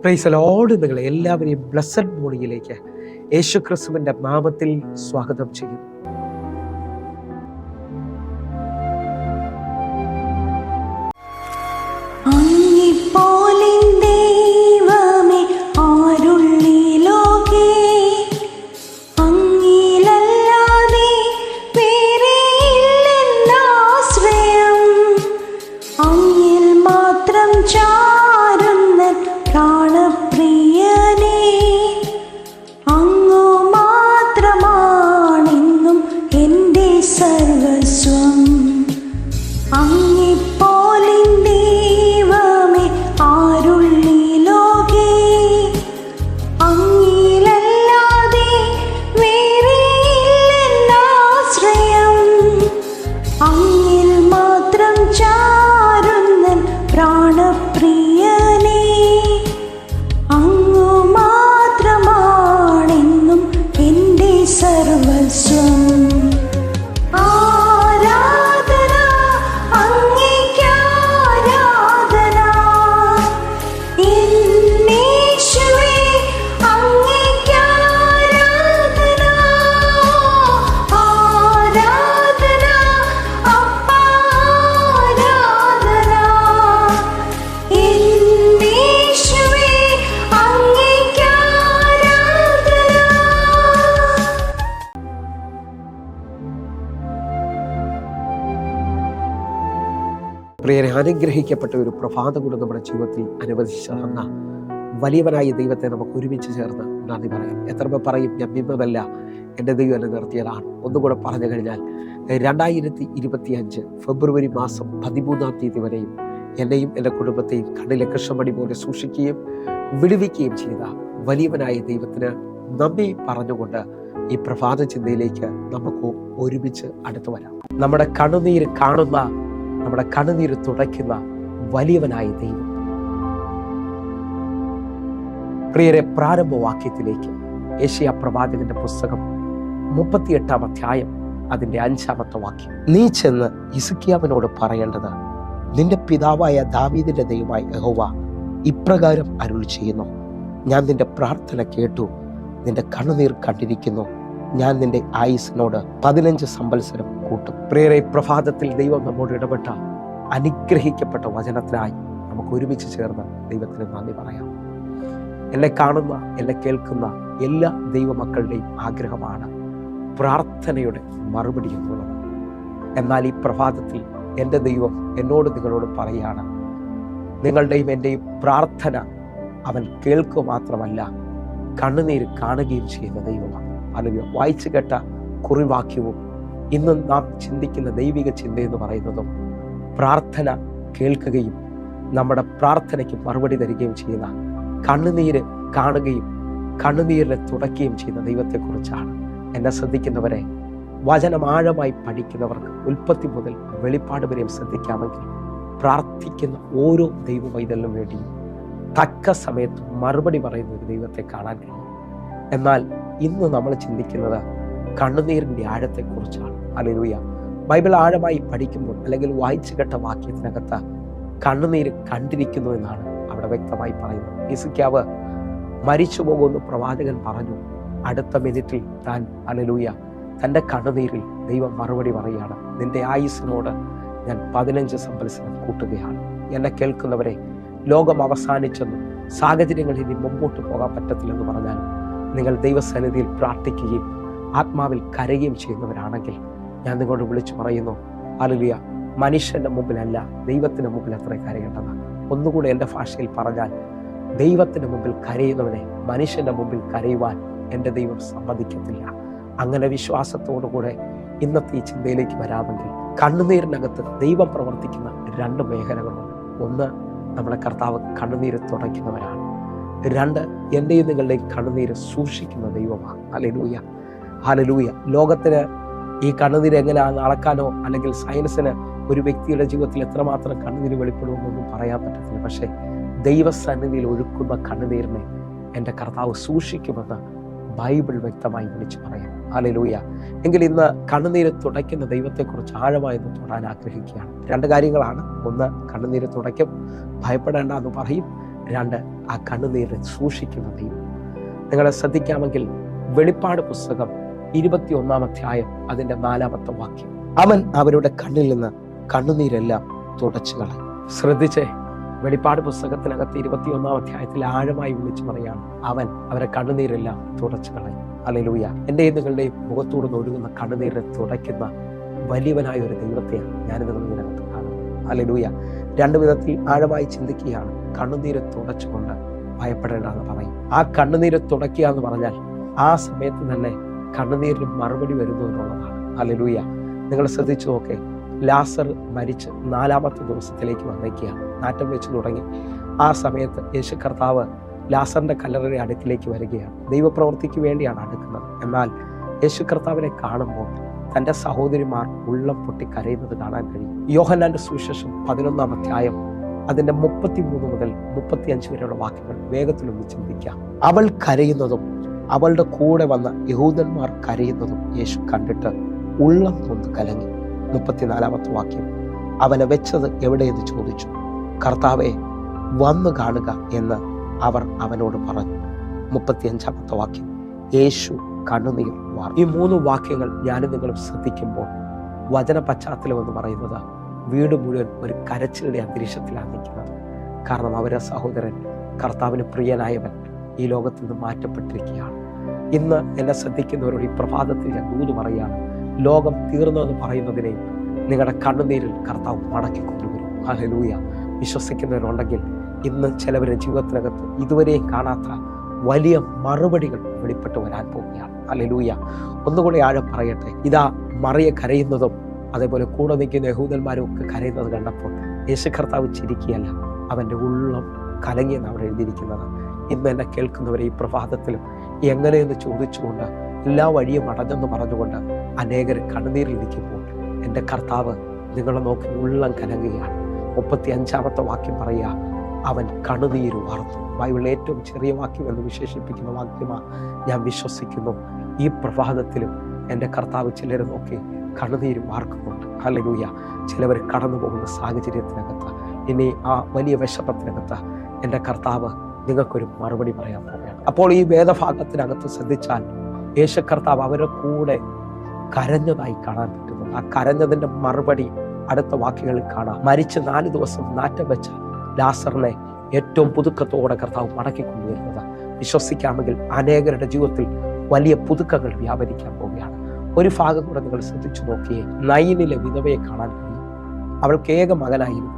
Praise the Lord. നിങ്ങളെ എല്ലാവരെയും blessed മോർണിംഗിലേക്ക് യേശുക്രിസ്തുവിന്റെ നാമത്തിൽ സ്വാഗതം ചെയ്യുന്നു. പ്രിയരെ, അനുഗ്രഹിക്കപ്പെട്ട ഒരു പ്രഭാതം കൂടെ നമ്മുടെ ജീവിതത്തിൽ അനുവദിച്ചു തന്ന വലിയവനായ ദൈവത്തെ നമുക്ക് ഒരുമിച്ച് ചേർന്ന് നന്ദി പറയാം. എത്ര പേർ പറയും, ഞാൻ ബിംബമല്ല, എൻ്റെ ദൈവം എന്നെ നിർത്തിയതാണ്. ഒന്നുകൂടെ പറഞ്ഞു കഴിഞ്ഞാൽ 2025 ഫെബ്രുവരി മാസം 13-ാം തീയതി വരെയും എന്നെയും എൻ്റെ കുടുംബത്തെയും കണ്ണിലെ കൃഷ്ണമണി പോലെ സൂക്ഷിക്കുകയും വിടുവിക്കുകയും ചെയ്ത വലിയവനായ ദൈവത്തിന് നന്ദി പറഞ്ഞുകൊണ്ട് ഈ പ്രഭാത ചിന്തയിലേക്ക് നമുക്ക് ഒരുമിച്ച് അടുത്തു വരാം. നമ്മുടെ കണ്ണുനീര് കാണുന്ന, നമ്മുടെ കണ്ണുനീര് തുടയ്ക്കുന്ന വലിയവനായ ദൈവം. പ്രിയരെ, പ്രാരംഭവാക്യത്തിലേക്ക് യെശയ്യാ പ്രവാചകന്റെ പുസ്തകം 38-ാം അധ്യായം അതിന്റെ 5-ാമത്തെ വാക്യം. നീ ചെന്ന് ഹിസ്കീയാവിനോട് പറയേണ്ടത്, നിന്റെ പിതാവായ ദാവീദിന്റെ ദൈവമായ യഹോവ ഇപ്രകാരം അരുളി ചെയ്യുന്നു, ഞാൻ നിന്റെ പ്രാർത്ഥന കേട്ടു, നിന്റെ കണ്ണുനീർ കണ്ടിരിക്കുന്നു, ഞാൻ നിന്റെ ആയുസ്സിനോട് 15 സംവത്സരം കൂട്ടും. പ്രിയരെ, പ്രഭാതത്തിൽ ദൈവം നമ്മോട് ഇടപെട്ട അനുഗ്രഹിക്കപ്പെട്ട വചനത്തിനായി നമുക്ക് ഒരുമിച്ച് ചേർന്ന് ദൈവത്തിന് നന്ദി പറയാം. എന്നെ കാണുന്ന, എന്നെ കേൾക്കുന്ന എല്ലാ ദൈവമക്കളുടെയും ആഗ്രഹമാണ് പ്രാർത്ഥനയുടെ മറുപടി എന്നുള്ളത്. എന്നാൽ ഈ പ്രഭാതത്തിൽ എൻ്റെ ദൈവം എന്നോട് നിങ്ങളോട് പറയുകയാണ്, നിങ്ങളുടെയും എൻ്റെയും പ്രാർത്ഥന അവൻ കേൾക്കുക മാത്രമല്ല, കണ്ണുനീര് കാണുകയും ചെയ്യുന്ന ദൈവമാണ്. അല്ലെങ്കിൽ വായിച്ചു കേട്ട കുറിവാക്യവും ഇന്നും നാം ചിന്തിക്കുന്ന ദൈവിക ചിന്ത എന്ന് പറയുന്നതും പ്രാർത്ഥന കേൾക്കുകയും നമ്മുടെ പ്രാർത്ഥനയ്ക്ക് മറുപടി തരികയും ചെയ്യുന്ന, കണ്ണുനീര് കാണുകയും കണ്ണുനീരിനെ തുടയ്ക്കുകയും ചെയ്യുന്ന ദൈവത്തെക്കുറിച്ചാണ്. എന്നെ ശ്രദ്ധിക്കുന്നവരെ, വചനം ആഴമായി പഠിക്കുന്നവർക്ക് ഉൽപ്പത്തി മുതൽ വെളിപ്പാട് വരെയും ശ്രദ്ധിക്കാമെങ്കിൽ പ്രാർത്ഥിക്കുന്ന ഓരോ ദൈവവൈതലിനും വേണ്ടിയും തക്ക സമയത്ത് മറുപടി പറയുന്ന ഒരു ദൈവത്തെ കാണാൻ കഴിയും. എന്നാൽ ഇന്ന് നമ്മൾ ചിന്തിക്കുന്നത് കണ്ണുനീരിൻ്റെ ആഴത്തെക്കുറിച്ചാണ്. ഹല്ലേലൂയ. ബൈബിൾ ആഴമായി പഠിക്കുമ്പോൾ അല്ലെങ്കിൽ വായിച്ചു കേട്ട വാക്യത്തിനകത്ത് കണ്ണുനീര് കണ്ടിരിക്കുന്നു എന്നാണ് അവിടെ വ്യക്തമായി പറയുന്നത്. ഹിസ്കീയാവ് മരിച്ചു പോകുമെന്ന് പ്രവാചകൻ പറഞ്ഞു. അടുത്ത മിനിറ്റിൽ താൻ, ഹല്ലേലൂയ, തൻ്റെ കണ്ണുനീരിൽ ദൈവം മറുപടി പറയുകയാണ്, നിന്റെ ആയുസ്സിനോട് ഞാൻ 15 സംവത്സരം കൂട്ടുകയാണ്. എന്നെ കേൾക്കുന്നവരെ, ലോകം അവസാനിച്ചെന്നും സാഹചര്യങ്ങൾ ഇനി മുമ്പോട്ട് പോകാൻ പറ്റത്തില്ലെന്ന് പറഞ്ഞാലും നിങ്ങൾ ദൈവസന്നിധിയിൽ പ്രാർത്ഥിക്കുകയും ആത്മാവിൽ കരയുകയും ചെയ്യുന്നവരാണെങ്കിൽ ഞാൻ നിങ്ങളോട് വിളിച്ചു പറയുന്നു, ഹല്ലേലൂയ, മനുഷ്യന്റെ മുമ്പിലല്ല, ദൈവത്തിന്റെ മുമ്പിൽ എത്ര കരയേണ്ടത്. ഒന്നുകൂടെ എൻ്റെ ഭാഷയിൽ പറഞ്ഞാൽ, ദൈവത്തിന്റെ മുമ്പിൽ കരയുന്നവനെ മനുഷ്യന്റെ മുമ്പിൽ കരയുവാൻ എൻ്റെ ദൈവം സമ്മതിക്കത്തില്ല. അങ്ങനെ വിശ്വാസത്തോടുകൂടെ ഇന്നത്തെ ഈ ചിന്തയിലേക്ക് വരാമെങ്കിൽ, കണ്ണുനീരിനകത്ത് ദൈവം പ്രവർത്തിക്കുന്ന 2 മേഖലകളുണ്ട്. ഒന്ന്, നമ്മുടെ കർത്താവ് കണ്ണുനീര് തുടയ്ക്കുന്നവരാണ്. 2, എൻ്റെയും നിങ്ങളുടെയും കണ്ണുനീര് സൂക്ഷിക്കുന്ന ദൈവമാണ്. Hallelujah, hallelujah. ലോകത്തിന് ഈ കണ്ണുനീര് എങ്ങനെ അളക്കാനോ അല്ലെങ്കിൽ സയൻസിന് ഒരു വ്യക്തിയുടെ ജീവിതത്തിൽ എത്രമാത്രം കണ്ണുനീര് വെളിപ്പെടുമെന്നൊന്നും പറയാൻ പറ്റത്തില്ല. പക്ഷേ ദൈവസന്നിധിയിൽ ഒഴുക്കുന്ന കണ്ണുനീരിനെ എൻ്റെ കർത്താവ് സൂക്ഷിക്കുമെന്ന് ബൈബിൾ വ്യക്തമായി വിളിച്ചു പറയാം. ഹല്ലേലൂയ. എങ്കിൽ ഇന്ന് കണ്ണുനീര് തുടയ്ക്കുന്ന ദൈവത്തെക്കുറിച്ച് ആഴമായി തൊടാൻ ആഗ്രഹിക്കുകയാണ്. 2 കാര്യങ്ങളാണ്. ഒന്ന്, കണ്ണുനീര് തുടയ്ക്കും, ഭയപ്പെടേണ്ട എന്ന് പറയും. 2, ആ കണ്ണുനീര് സൂക്ഷിക്കുന്ന ദൈവം. നിങ്ങളെ ശ്രദ്ധിക്കാമെങ്കിൽ വെളിപ്പാട് പുസ്തകം 21 അധ്യായം അതിന്റെ 4-ാമത്തെ വാക്യം, അവൻ അവരുടെ കണ്ണിൽ നിന്ന് കണ്ണുനീരെല്ലാം തുടച്ചു കളയും. ശ്രദ്ധിച്ചേ, വെളിപ്പാട് പുസ്തകത്തിനകത്ത് 21 അധ്യായത്തിൽ ആഴമായി വിളിച്ചു പറയാണ്, അവൻ അവരെ കണ്ണുനീരെല്ലാം തുടച്ചു കളയും. ഹല്ലേലൂയ. എന്റെയും നിങ്ങളുടെയും മുഖത്തോട് ഒഴുകുന്ന കണ്ണുനീരെ തുടയ്ക്കുന്ന വലിയവനായ ഒരു ദൈവത്തെയാണ് ഞാൻ ഇതിനകത്ത് കാണുന്നത്. ഹല്ലേലൂയ. 2 വിധത്തിൽ ആഴമായി ചിന്തിക്കുകയാണ്. കണ്ണുനീരെ തുടച്ചുകൊണ്ട് ഭയപ്പെടേണ്ടെന്ന് പറയും. ആ കണ്ണുനീരെ തുടയ്ക്കുക എന്ന് പറഞ്ഞാൽ ആ സമയത്ത് തന്നെ കണ്ണുനീരിന് മറുപടി വരുന്നു എന്നുള്ളതാണ്. ഹല്ലേലൂയ. നിങ്ങൾ ശ്രദ്ധിച്ചു നോക്കേ, ലാസർ മരിച്ച് 4-ാമത്തെ ദിവസത്തിലേക്ക് വന്നേക്കുകയാണ്. നാറ്റം വെച്ച് തുടങ്ങി. ആ സമയത്ത് യേശു കർത്താവ് ലാസറിന്റെ കല്ലറയുടെ അടുക്കിലേക്ക് വരികയാണ്. ദൈവപ്രവൃത്തിക്ക് വേണ്ടിയാണ് അടുക്കുന്നത്. എന്നാൽ യേശു കർത്താവിനെ കാണുമ്പോൾ തൻ്റെ സഹോദരിമാർ ഉള്ളം പൊട്ടി കരയുന്നത് കാണാൻ കഴിയും. യോഹന്നാന്റെ സുവിശേഷം 11-ാം അധ്യായം അതിന്റെ 33 മുതൽ 35 വരെയുള്ള വാക്യങ്ങൾ വേഗത്തിലൊന്ന് ചിന്തിക്കാം. അവൾ കരയുന്നതും അവളുടെ കൂടെ വന്ന യഹൂദന്മാർ കരയുന്നതും യേശു കണ്ടിട്ട് ഉള്ളം നൊന്ത് കലങ്ങി. 34-ാമത്തെ വാക്യം, അവനെ വെച്ചത് എവിടെയെന്ന് ചോദിച്ചു. കർത്താവെ, വന്നു കാണുക എന്ന് അവർ അവനോട് പറഞ്ഞു. 35-ാമത്തെ വാക്യം, യേശു കണ്ണുനീർ വാർന്നു. ഈ 3 വാക്യങ്ങൾ ഞാനും നിങ്ങളും ശ്രദ്ധിക്കുമ്പോൾ വചന പശ്ചാത്തലം എന്ന് പറയുന്നത് വീട് മുഴുവൻ ഒരു കരച്ചിലുടെ അന്തരീക്ഷത്തിലാണ് നിൽക്കുന്നത്. കാരണം അവരുടെ സഹോദരൻ, കർത്താവിന് പ്രിയനായവൻ ഈ ലോകത്തിൽ നിന്ന് മാറ്റപ്പെട്ടിരിക്കുകയാണ്. ഇന്ന് എന്നെ ശ്രദ്ധിക്കുന്നവരോട് ഈ പ്രഭാതത്തിൽ ഞാൻ ദൂത് പറയുകയാണ്, ലോകം തീർന്നതെന്ന് പറയുന്നതിനെയും നിങ്ങളുടെ കണ്ണുനീരിൽ കർത്താവ് മടക്കി കൊണ്ടുവരും. ഹല്ലേലൂയ. വിശ്വസിക്കുന്നവരുണ്ടെങ്കിൽ ഇന്ന് ചിലവരുടെ ജീവിതത്തിനകത്ത് ഇതുവരെയും കാണാത്ത വലിയ മറുപടികൾ വെളിപ്പെട്ട് വരാൻ പോവുകയാണ്. ഹല്ലേലൂയ. ഒന്നുകൂടി ആഴം പറയട്ടെ. ഇതാ മറിയ കരയുന്നതും അതേപോലെ കൂടെ നിൽക്കുന്ന യഹൂദന്മാരും ഒക്കെ കരയുന്നത് കണ്ടപ്പോൾ യേശു കർത്താവ് ചിരിക്കുകയല്ല, അവൻ്റെ ഉള്ളം കലങ്ങിയെന്ന് അവിടെ എഴുതിയിരിക്കുന്നത്. ഇന്ന് എന്നെ കേൾക്കുന്നവരെ ഈ പ്രഭാതത്തിലും എങ്ങനെയെന്ന് ചോദിച്ചുകൊണ്ട് എല്ലാ വഴിയും അടഞ്ഞെന്ന് പറഞ്ഞുകൊണ്ട് അനേകർ കണ്ണുനീരിൽ നിൽക്കുമ്പോൾ എൻ്റെ കർത്താവ് നിങ്ങളെ നോക്കി ഉള്ളം കലങ്ങുകയാണ്. 35-ാമത്തെ വാക്യം പറയുക, അവൻ കണ്ണുനീര് വാർന്നു. ബൈബിളിലെ ഏറ്റവും ചെറിയ വാക്യം എന്ന് വിശേഷിപ്പിക്കുന്ന വാക്യമാണ്. ഞാൻ വിശ്വസിക്കുന്നു ഈ പ്രഭാതത്തിലും എൻ്റെ കർത്താവ് ചിലരെ നോക്കി കണ്ണുനീര് വാർക്കുന്നുണ്ട്. ഹല്ലേലൂയ. ചിലവർ കടന്നു പോകുന്ന സാഹചര്യത്തിനകത്ത്, ഇനി ആ വലിയ വിഷമത്തിനകത്ത് എൻ്റെ കർത്താവ് നിങ്ങൾക്കൊരു മറുപടി പറയാൻ പോവുകയാണ്. അപ്പോൾ ഈ വേദഭാഗത്തിനകത്ത് ശ്രദ്ധിച്ചാൽ യേശു കർത്താവ് അവരുടെ കൂടെ കരഞ്ഞതായി കാണാൻ പറ്റുന്നു. ആ കരഞ്ഞതിൻ്റെ മറുപടി അടുത്ത വാക്യങ്ങളിൽ കാണാം. മരിച്ച് 4 ദിവസം നാറ്റം വെച്ച ലാസറിനെ ഏറ്റവും പുതുക്കത്തോടെ കർത്താവ് മടക്കി കൊണ്ടുവരുന്നത്. വിശ്വസിക്കാമെങ്കിൽ അനേകരുടെ ജീവിതത്തിൽ വലിയ പുതുക്കങ്ങൾ വ്യാപരിക്കാൻ പോവുകയാണ്. ഒരു ഭാഗം കൂടെ നിങ്ങൾ ശ്രദ്ധിച്ചു നോക്കിയേ. നയനിലെ വിധവയെ കാണാൻ കഴിയും. അവൾക്ക് ഏക മകനായിരുന്നു.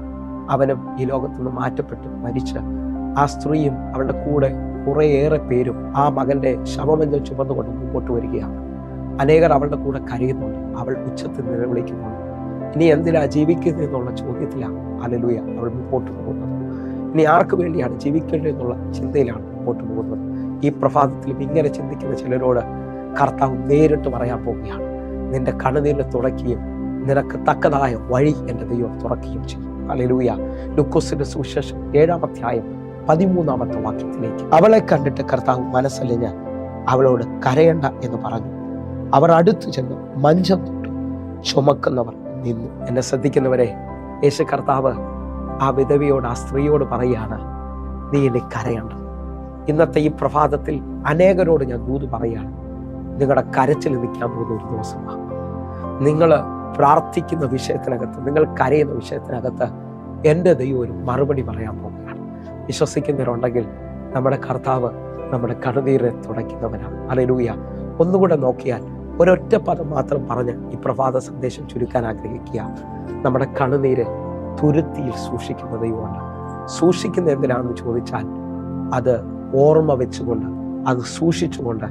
അവനും ഈ ലോകത്തു നിന്ന് മാറ്റപ്പെട്ട് മരിച്ച് ആ സ്ത്രീയും അവളുടെ കൂടെ കുറേയേറെ പേരും ആ മകന്റെ ശവമഞ്ചം ചുമന്നുകൊണ്ട് മുമ്പോട്ട് വരികയാണ്. അനേകർ അവളുടെ കൂടെ കരയുന്നുണ്ട്. അവൾ ഉച്ചത്തിൽ നിലവിളിക്കുന്നുണ്ട്. ഇനി എന്തിനാ ജീവിക്കുന്നത് എന്നുള്ള ചോദ്യത്തിലാണ് ഹല്ലേലൂയ അവൾ മുമ്പോട്ട് പോകുന്നത്. ഇനി ആർക്ക് വേണ്ടിയാണ് ജീവിക്കേണ്ടത് എന്നുള്ള ചിന്തയിലാണ് മുമ്പോട്ട് പോകുന്നത്. ഈ പ്രഭാതത്തിലും ഇങ്ങനെ ചിന്തിക്കുന്ന ചിലരോട് കർത്താവ് നേരിട്ട് പറയാൻ പോവുകയാണ്, നിന്റെ കണ്ണുനീരിനെ തുടയ്ക്കുകയും നിനക്ക് തക്കതായ വഴി എൻ്റെ ദൈവം തുറക്കുകയും ചെയ്യും. ഹല്ലേലൂയ. ലൂക്കോസിന്റെ സുവിശേഷം 7-ാം അധ്യായം 13-ാമത്തെ വാക്യത്തിലേക്ക്, അവളെ കണ്ടിട്ട് കർത്താവ് മനസ്സലിഞ്ഞ് അവളോട് കരയണ്ട എന്ന് പറഞ്ഞു. അവർ അടുത്തു ചെന്ന് മഞ്ചം തൊട്ടു. ചുമക്കുന്നവർ നിന്നു. എന്നെ ശ്രദ്ധിക്കുന്നവരെ, യേശു കർത്താവ് ആ വിധവയോട്, ആ സ്ത്രീയോട് പറയുകയാണ്, നീ എന്നെ കരയണ്ട. ഇന്നത്തെ ഈ പ്രഭാതത്തിൽ അനേകരോട് ഞാൻ ദൂത് പറയുകയാണ്, നിങ്ങളുടെ കരച്ചിൽ നിൽക്കാൻ പോകുന്ന ഒരു ദിവസമാണ്. നിങ്ങൾ പ്രാർത്ഥിക്കുന്ന വിഷയത്തിനകത്ത്, നിങ്ങൾ കരയുന്ന വിഷയത്തിനകത്ത് എൻ്റെ ദൈവം ഒരു മറുപടി പറയാൻ പോവുകയാണ്. വിശ്വസിക്കുന്നവരുണ്ടെങ്കിൽ നമ്മുടെ കർത്താവ് നമ്മുടെ കണ്ണുനീരെ തുടയ്ക്കുന്നവനാണ്. ഹല്ലേലൂയ. ഒന്നുകൂടെ നോക്കിയാൽ ഒരൊറ്റ പദം മാത്രം പറഞ്ഞ് ഈ പ്രഭാത സന്ദേശം ചുരുക്കാൻ ആഗ്രഹിക്കുക. നമ്മുടെ കണ്ണുനീര് തുരുത്തിയിൽ സൂക്ഷിക്കുന്ന ദൈവമുണ്ട്. സൂക്ഷിക്കുന്ന എന്തിനാണെന്ന് ചോദിച്ചാൽ അത് ഓർമ്മ വെച്ചുകൊണ്ട്, അത് സൂക്ഷിച്ചുകൊണ്ട്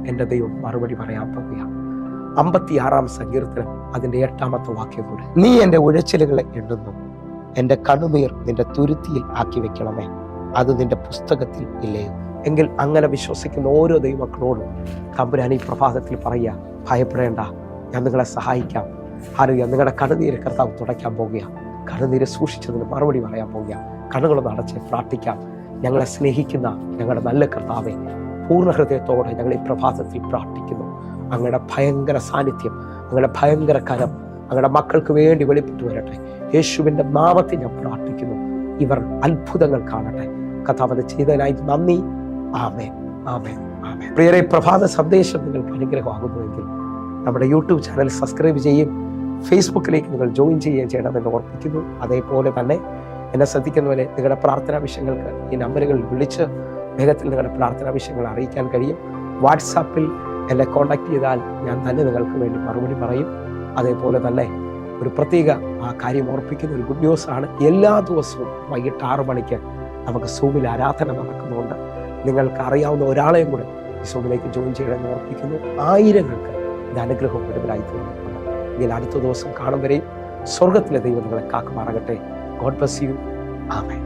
എൻ്റെ ദൈവം മറുപടി പറയാൻ പോവുകയാണ്. 56-ാം സങ്കീർത്തനം അതിൻ്റെ 8-ാമത്തെ വാക്യം കൂടെ, നീ എൻ്റെ ഉഴച്ചിലുകളെ എണ്ണുന്നു, എൻ്റെ കണ്ണുനീർ നിന്റെ തുരുത്തിയിൽ ആക്കി വെക്കണമേ, അത് നിന്റെ പുസ്തകത്തിൽ ഇല്ലയോ. എങ്കിൽ അങ്ങനെ വിശ്വസിക്കുന്ന ഓരോ ദൈവമക്കളോടും തമ്പുരാൻ ഈ പ്രഭാതത്തിൽ പറയുക, ഭയപ്പെടേണ്ട, ഞാൻ നിങ്ങളെ സഹായിക്കാം. ഹല്ലേലൂയ. നിങ്ങളുടെ കണ്ണുനീര് കർത്താവ് തുടയ്ക്കാൻ പോവുകയാണ്. കണ്ണുനീര് സൂക്ഷിച്ചതിന് മറുപടി പറയാൻ പോവുകയാണ്. കണ്ണുകളൊന്ന് അടച്ച് പ്രാർത്ഥിക്കാം. ഞങ്ങളെ സ്നേഹിക്കുന്ന ഞങ്ങളുടെ നല്ല കർത്താവെ, പൂർണ്ണ ഹൃദയത്തോടെ ഞങ്ങൾ ഈ പ്രഭാതത്തിൽ പ്രാർത്ഥിക്കുന്നു. അങ്ങയുടെ ഭയങ്കര സാന്നിധ്യം, അങ്ങയുടെ ഭയങ്കര കരം അങ്ങയുടെ മക്കൾക്ക് വേണ്ടി വെളിപ്പെട്ടു വരട്ടെ. യേശുവിൻ്റെ നാമത്തിൽ ഞാൻ പ്രാർത്ഥിക്കുന്നു. ഇവർ അത്ഭുതങ്ങൾ കാണട്ടെ, കർത്താവ് ചെയ്തതിനായി നന്ദി. ആമേൻ, ആമേൻ, ആമേൻ. പ്രിയരെ, പ്രഭാത സന്ദേശം നിങ്ങൾക്ക് അനുഗ്രഹമാകുന്നുവെങ്കിൽ നമ്മുടെ യൂട്യൂബ് ചാനൽ സബ്സ്ക്രൈബ് ചെയ്യും, ഫേസ്ബുക്കിലേക്ക് നിങ്ങൾ ജോയിൻ ചെയ്യുകയും ചെയ്യണമെന്ന് ഓർപ്പിക്കുന്നു. അതേപോലെ തന്നെ എന്നെ ശ്രദ്ധിക്കുന്നവരെ നിങ്ങളുടെ പ്രാർത്ഥനാ വിഷയങ്ങൾക്ക് ഈ നമ്പറുകളിൽ വിളിച്ച് വേഗത്തിൽ നിങ്ങളുടെ പ്രാർത്ഥനാ വിഷയങ്ങൾ അറിയിക്കാൻ കഴിയും. വാട്സാപ്പിൽ എന്നെ കോൺടാക്ട് ചെയ്താൽ ഞാൻ തന്നെ നിങ്ങൾക്ക് വേണ്ടി മറുപടി പറയും. അതേപോലെ തന്നെ ഒരു പ്രത്യേക കാര്യം ഓർപ്പിക്കുന്ന ഒരു ഗുഡ് ന്യൂസ് ആണ്. എല്ലാ ദിവസവും വൈകിട്ട് 6 മണിക്ക് നമുക്ക് സൂമിൽ ആരാധന നടക്കുന്നുണ്ട്. നിങ്ങൾക്ക് അറിയാവുന്ന ഒരാളെയും കൂടെ ഈ സൂമിലേക്ക് ജോയിൻ ചെയ്യണമെന്ന് ഓർപ്പിക്കുന്നു. ആയിരങ്ങൾക്ക് ഇത് അനുഗ്രഹം കൂടുതലായി തീർന്നിട്ടുണ്ട്. എങ്കിൽ അടുത്ത ദിവസം കാണും വരെയും സ്വർഗത്തിലെ ദൈവം നിങ്ങളെ കാക്കുമാറാകട്ടെ. God bless you. ആമേൻ.